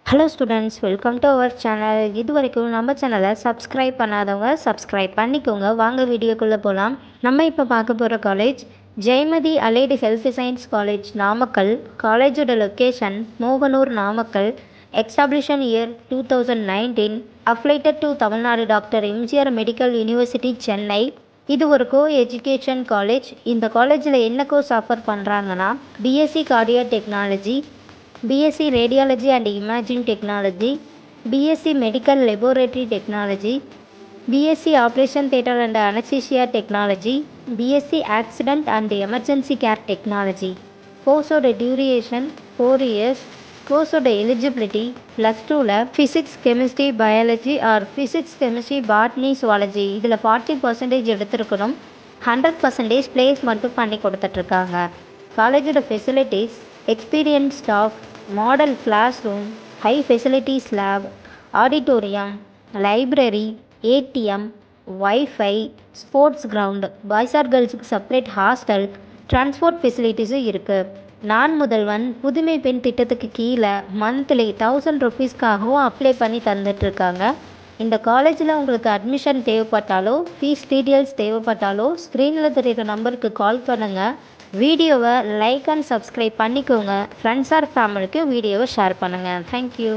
Hello students, welcome to our channel. இது வரைக்கும் நம்ம சேனலை சப்ஸ்கிரைப் பண்ணாதவங்க சப்ஸ்கிரைப் பண்ணிக்கோங்க. வாங்க வீடியோக்குள்ளே போகலாம். நம்ம இப்போ பார்க்க போகிற college Jayamathi allied health science college, Namakkal. காலேஜோட location Mohanur, Namakkal. Establishment year 2019. Affiliated to Tamil Nadu doctor MGR medical university, Chennai. இது ஒரு கோ எஜுகேஷன் காலேஜ். இந்த காலேஜில் என்ன கோர்ஸ் ஆஃபர் பண்ணுறாங்கன்னா BSc cardio technology, BSc Radiology and Imaging Technology, BSc Medical Laboratory Technology, BSc Operation Theatre and Anesthesia Technology, BSc Accident and Emergency Care Technology. கோர்ஸோட duration 4 years. கோர்ஸோட eligibility +2ல் physics, chemistry, biology or physics, chemistry, botany, zoology இதில் 40% எடுத்திருக்கணும். 100% place மட்டும் பண்ணி கொடுத்துட்ருக்காங்க. காலேஜோட facilities experience staff, model class room, high facilities lab, auditorium, library, ATM, wifi, sports ground, boys or கேர்ள்ஸுக்கு செப்பரேட் ஹாஸ்டல், டிரான்ஸ்போர்ட் ஃபெசிலிட்டிஸும் இருக்குது. நான் முதல்வன் புதுமை பெண் திட்டத்துக்கு கீழே மந்த்லி 1000 ருபீஸ்க்காகவும் அப்ளை பண்ணி தந்துட்டுருக்காங்க. இந்த காலேஜில் உங்களுக்கு அட்மிஷன் தேவைப்பட்டாலோ ஃபீஸ் டீட்டெயில்ஸ் தேவைப்பட்டாலோ ஸ்க்ரீனில் தெரியுற நம்பருக்கு கால் பண்ணுங்கள். வீடியோவை லைக் அண்ட் சப்ஸ்கிரைப் பண்ணிக்கோங்க. ஃப்ரெண்ட்ஸ் ஆர் ஃபேமிலிக்கு வீடியோவை ஷேர் பண்ணுங்கள். தேங்க்யூ.